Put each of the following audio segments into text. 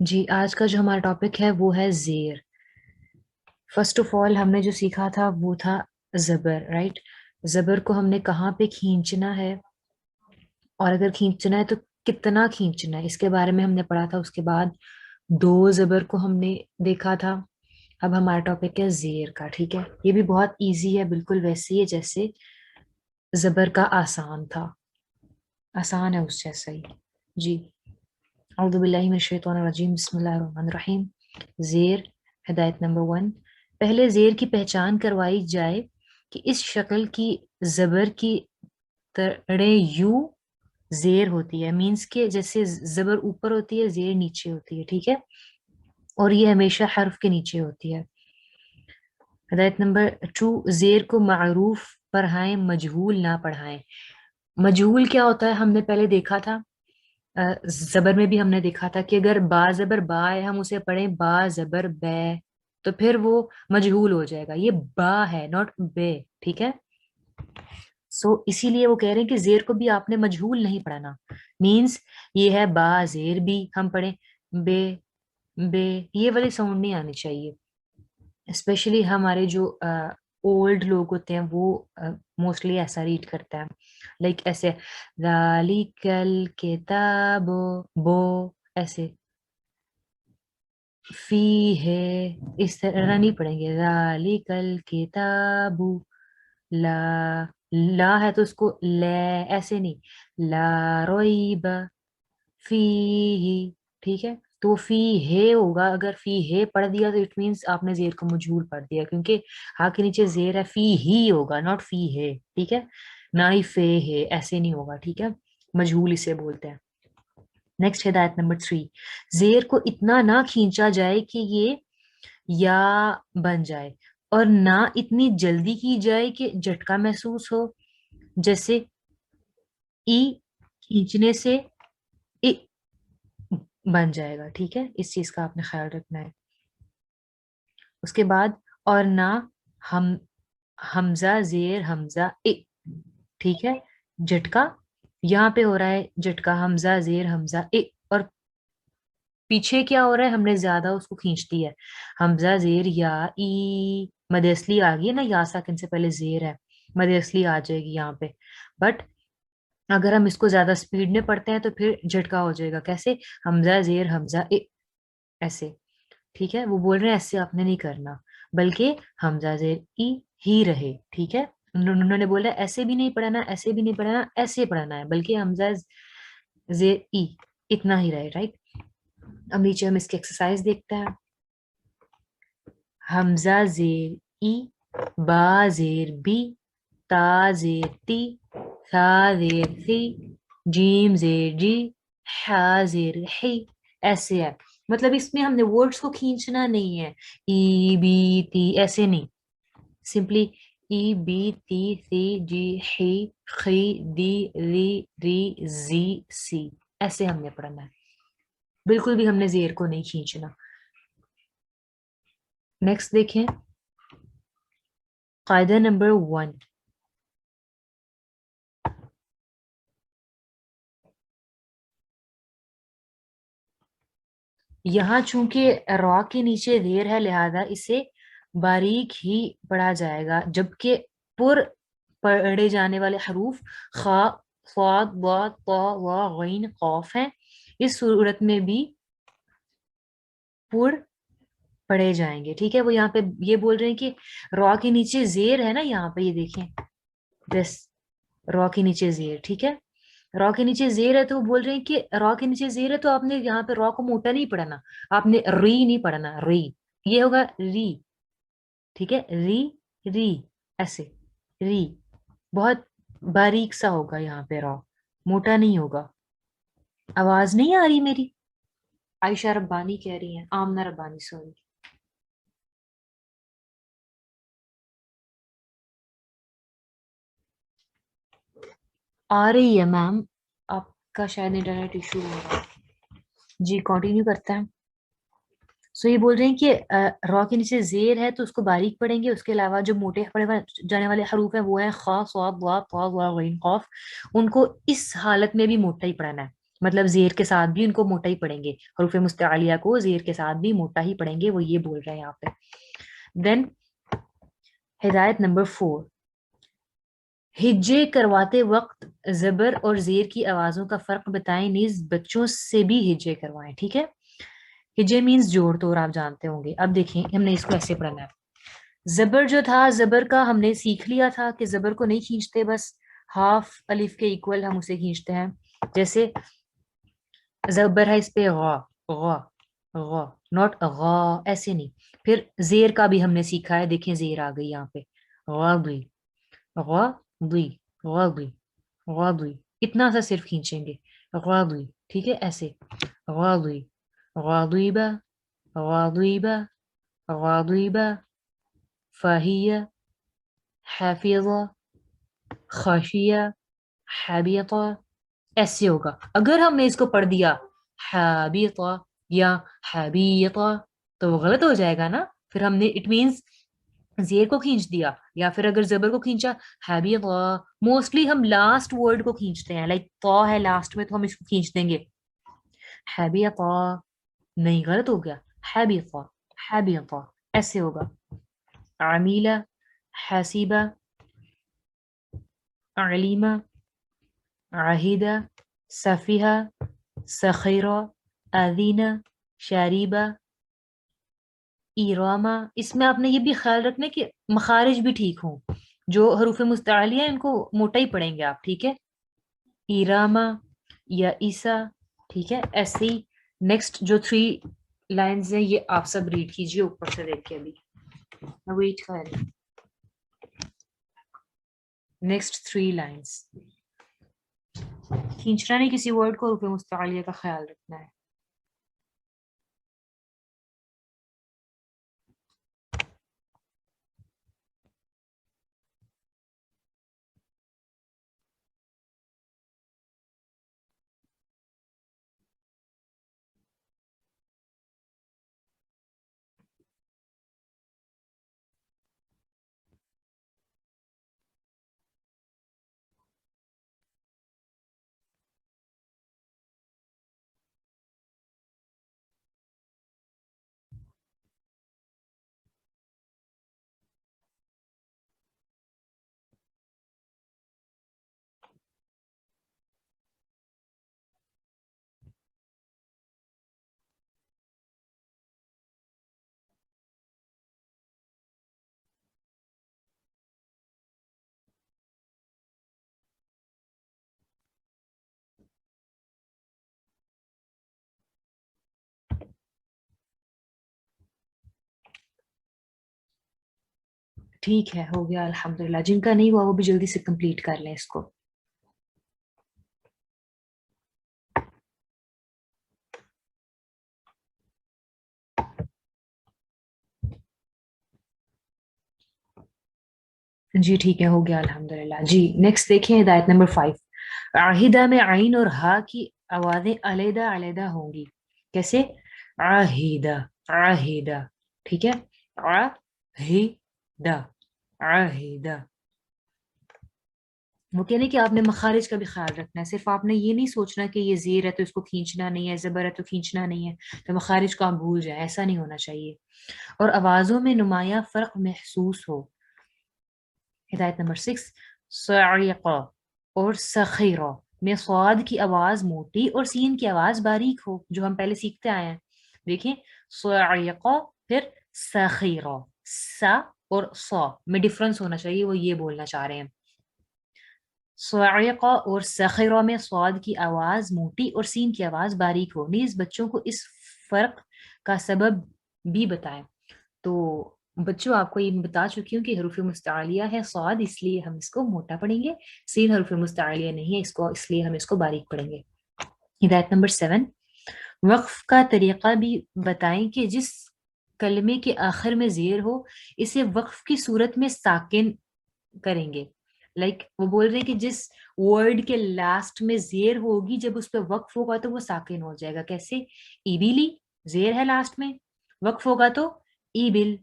جی آج کا جو ہمارا ٹاپک ہے وہ ہے زیر. فرسٹ آف آل ہم نے جو سیکھا تھا وہ تھا زبر، رائٹ. زبر کو ہم نے کہاں پہ کھینچنا ہے اور اگر کھینچنا ہے تو کتنا کھینچنا ہے، اس کے بارے میں ہم نے پڑھا تھا. اس کے بعد دو زبر کو ہم نے دیکھا تھا. اب ہمارا ٹاپک ہے زیر کا. ٹھیک ہے، یہ بھی بہت ایزی ہے، بالکل ویسے ہی ہے جیسے زبر کا آسان تھا. آسان ہے اس جیسا ہی. جی اعوذ باللہ من الشیطان الرجیم، بسم اللہ الرحمن الرحیم. زیر ہدایت نمبر 1. پہلے زیر کی پہچان کروائی جائے کہ اس شکل کی زبر کی تڑے یوں زیر ہوتی ہے، مینس کہ جیسے زبر اوپر ہوتی ہے زیر نیچے ہوتی ہے. ٹھیک ہے، اور یہ ہمیشہ حرف کے نیچے ہوتی ہے. ہدایت نمبر 2. زیر کو معروف پڑھائیں، مجہول نہ پڑھائیں. مجہول کیا ہوتا ہے ہم نے پہلے دیکھا تھا، زبر میں بھی ہم نے دیکھا تھا کہ اگر با زبر با ہے ہم اسے پڑھیں با زبر بے تو پھر وہ مجہول ہو جائے گا. یہ با ہے ناٹ بے. ٹھیک ہے، سو اسی لیے وہ کہہ رہے ہیں کہ زیر کو بھی آپ نے مجہول نہیں پڑھنا. مینس یہ ہے با زیر بھی ہم پڑھیں بے بے، یہ والی ساؤنڈ نہیں آنی چاہیے. اسپیشلی ہمارے جو اولڈ لوگ ہوتے ہیں وہ موسٹلی ایسا ریڈ کرتا ہے، لائک ایسے ذالک الکتاب بو، ایسے فی ہے، اس طرح نہیں پڑھیں گے. ذالک الکتاب لا، لا ہے تو اس کو لے ایسے نہیں، لا ریب فی. ٹھیک ہے، تو فی ہے ہوگا. اگر فی ہے پڑھ دیا تو اٹ مینس آپ نے زیر کو مجہول پڑھ دیا، کیونکہ ہا کے نیچے زیر ہے. فی ہی ہوگا ناٹ فی ہے. ٹھیک ہے، نہ ہی فے ہے، ایسے نہیں ہوگا. ٹھیک ہے، مجہول اسے بولتے ہیں. نیکسٹ ہدایت نمبر 3. زیر کو اتنا نہ کھینچا جائے کہ یہ یا بن جائے، اور نہ اتنی جلدی کی جائے کہ جھٹکا محسوس ہو. جیسے ای کھینچنے سے ای بن جائے گا. ٹھیک ہے، اس چیز کا آپ نے خیال رکھنا ہے. اس کے بعد اور نہ ہم حمزہ زیر حمزہ اے. ٹھیک ہے، جھٹکا یہاں پہ ہو رہا ہے، جھٹکا حمزہ زیر حمزہ اے، اور پیچھے کیا ہو رہا ہے، ہم نے زیادہ اس کو کھینچ دی ہے. حمزہ زیر یا ای، مد اصلی آ گئی ہے نا، یا ساکن سے پہلے زیر ہے، مد اصلی آ جائے گی یہاں پہ. بٹ اگر ہم اس کو زیادہ سپیڈ میں پڑھتے ہیں تو پھر جھٹکا ہو جائے گا. کیسے؟ حمزہ زیر حمزہ اے، ایسے. ٹھیک ہے، وہ بول رہے ہیں ایسے آپ نے نہیں کرنا، بلکہ حمزہ زیر ای ہی رہے. ٹھیک ہے، انہوں نے بولا ایسے بھی نہیں پڑھنا، ایسے بھی نہیں پڑھنا، ایسے پڑھنا ہے، بلکہ حمزہ زیر ای اتنا ہی رہے. رائٹ، اب نیچے ہم اس کی ایکسرسائز دیکھتے ہیں. حمزہ زیر ای، با زیر بی، تا زیر تی، ثا زیر ثی، جیم زیر جی، حا زیر حی. ایسے ہے، مطلب اس میں ہم نے ورڈز کو کھینچنا نہیں ہے. ای بی تی ایسے نہیں، سمپلی ای بی تی سی جی حی خی دی ری ری زی سی، ایسے ہم نے پڑھنا ہے. بالکل بھی ہم نے زیر کو نہیں کھینچنا. نیکسٹ دیکھیں، قاعدہ نمبر 1. یہاں چونکہ را کے نیچے زیر ہے لہذا اسے باریک ہی پڑھا جائے گا، جبکہ پر پڑھے جانے والے حروف خا، صاد، ضاد، طا، ظا، غین، قاف ہیں. اس صورت میں بھی پر پڑھے جائیں گے. ٹھیک ہے، وہ یہاں پہ یہ بول رہے ہیں کہ را کے نیچے زیر ہے نا، یہاں پہ یہ دیکھیں دس، را کے نیچے زیر. ٹھیک ہے، را کے نیچے زیر ہے تو وہ بول رہے ہیں کہ را کے نیچے زیر ہے تو آپ نے یہاں پہ را کو موٹا نہیں پڑھنا، آپ نے ری نہیں پڑھنا، ری یہ ہوگا ری. ٹھیک ہے، ری ری ایسے، ری بہت باریک سا ہوگا یہاں پہ، را موٹا نہیں ہوگا. آواز نہیں آ رہی میری؟ عائشہ ربانی کہہ رہی ہیں، آمنہ ربانی سوری. آ رہی ہے میم، آپ کا شاید انٹرنیٹ ایشو ہو رہا ہے. جی کنٹینیو کرتا ہے. سو یہ بول رہے ہیں کہ را کے نیچے زیر ہے تو اس کو باریک پڑھیں گے. اس کے علاوہ جو موٹے پڑھے جانے والے حروف ہیں وہ ہیں خا، صاد، ضاد، طا، ظا، غین، قاف. ان کو اس حالت میں بھی موٹا ہی پڑھنا ہے. مطلب زیر کے ساتھ بھی ان کو موٹا ہی پڑھیں گے، حروف مستعلیہ کو زیر کے ساتھ بھی موٹا ہی پڑھیں گے، وہ یہ بول رہے ہیں یہاں پہ. دین ہدایت نمبر 4، ہجے کرواتے وقت زبر اور زیر کی آوازوں کا فرق بتائیں، نیز بچوں سے بھی ہجے کروائیں. ٹھیک ہے، ہجے مینز جوڑ توڑ، آپ جانتے ہوں گے. اب دیکھیں ہم نے اس کو ایسے پڑھنا ہے. زبر جو تھا، زبر کا ہم نے سیکھ لیا تھا کہ زبر کو نہیں کھینچتے، بس ہاف الف کے ایکول ہم اسے کھینچتے ہیں. جیسے زبر ہے اس پہ غا، غا، غا، ناٹ غا، ایسے نہیں. پھر زیر کا بھی ہم نے سیکھا ہے، دیکھیں زیر آ گئی یہاں پہ، غاضی، غاضی، غاضی، غاضی، اتنا سا صرف کھینچیں گے، غاضی. ٹھیک ہے، ایسے غاضی، غاضیبہ، غاضیبہ، غاضیبہ، فاہیہ، حافظہ، خاشیہ، حابیطہ، ایسے ہوگا. اگر ہم نے اس کو پڑھ دیا حابیطہ یا حابیطہ تو وہ غلط ہو جائے گا نا. پھر ہم نے اٹ مینس زیر کو کھینچ دیا، یا پھر اگر زبر کو کھینچا حابیطہ. موسٹلی ہم لاسٹ ورڈ کو کھینچتے ہیں، لائک تو ہے لاسٹ میں تو ہم اس کو کھینچ دیں گے حابیطہ. نہیں، غلط ہو گیا، حابیطہ، حابیطہ ایسے ہوگا. عمیلہ، حاسبہ، علیمہ، عاہدہ، سفیہہ، سخیرہ، اذینہ، شاریبہ، ایراما. اس میں آپ نے یہ بھی خیال رکھنا ہے کہ مخارج بھی ٹھیک ہوں. جو حروف مستعلیہ ہیں ان کو موٹا ہی پڑھیں گے آپ. ٹھیک ہے، ایراما یا عیسیٰ. ٹھیک ہے، ایسے ہی نیکسٹ جو 3 لائنز ہیں یہ آپ سب ریڈ کیجیے اوپر سے دیکھ کے. ابھی ویٹ کر رہے ہیں. نیکسٹ 3 لائنز کھینچنا نہیں کسی ورڈ کو، حروف مستعلیہ کا خیال رکھنا ہے. ٹھیک ہے، ہو گیا الحمدللہ. جن کا نہیں ہوا وہ بھی جلدی سے کمپلیٹ کر لیں اس کو. جی ٹھیک ہے، ہو گیا الحمدللہ. جی نیکسٹ دیکھیں ہدایت نمبر 5. عاہدہ میں عین اور ہا کی آوازیں علیحدہ علیحدہ ہوں گی. کیسے؟ عاہدہ، عاہدہ. ٹھیک ہے، عاہدہ، عاہدہ. وہ کہنے کہ آپ نے مخارج کا بھی خیال رکھنا ہے. صرف آپ نے یہ نہیں سوچنا کہ یہ زیر ہے تو اس کو کھینچنا نہیں ہے، زبر ہے تو کھینچنا نہیں ہے، تو مخارج کو آپ بھول جائیں. ایسا نہیں ہونا چاہیے. اور آوازوں میں نمایاں فرق محسوس ہو. ہدایت نمبر 6. صاعقہ اور سخیرہ میں صاد کی آواز موٹی اور سین کی آواز باریک ہو، جو ہم پہلے سیکھتے آئے ہیں. دیکھیں صاعقہ پھر سخیرہ، سا اور صا میں ڈفرنس ہونا چاہیے، وہ یہ بولنا چاہ رہے ہیں. صاعقہ اور سخیرہ میں صاد کی آواز موٹی اور سین کی آواز باریک ہو، نیز بچوں کو اس فرق کا سبب بھی بتائیں. تو بچوں آپ کو یہ بتا چکی ہوں کہ حروف مستعلیہ ہے صاد، اس لیے ہم اس کو موٹا پڑھیں گے. سین حروف مستعلیہ نہیں ہے، اس لیے ہم اس کو باریک پڑھیں گے. ہدایت نمبر 7. وقف کا طریقہ بھی بتائیں کہ جس کلمے کے آخر میں زیر ہو اسے وقف کی صورت میں ساکن کریں گے. لائک وہ بول رہے ہیں کہ جس ورڈ کے لاسٹ میں زیر ہوگی جب اس پہ وقف ہوگا تو وہ ساکن ہو جائے گا. کیسے؟ ایبیلی، زیر ہے لاسٹ میں، وقف ہوگا تو ایبل.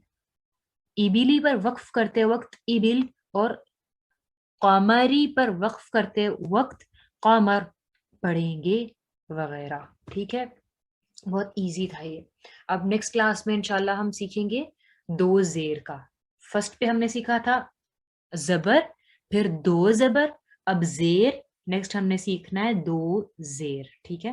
ایبیلی پر وقف کرتے وقت ایبل، اور قمری پر وقف کرتے وقت قمر پڑھیں گے. وغیرہ. ٹھیک ہے, بہت ایزی تھا یہ. اب نیکسٹ کلاس میں انشاءاللہ ہم سیکھیں گے دو زیر کا. فرسٹ پہ ہم نے سیکھا تھا زبر, پھر دو زبر, اب زیر, نیکسٹ ہم نے سیکھنا ہے دو زیر. ٹھیک ہے.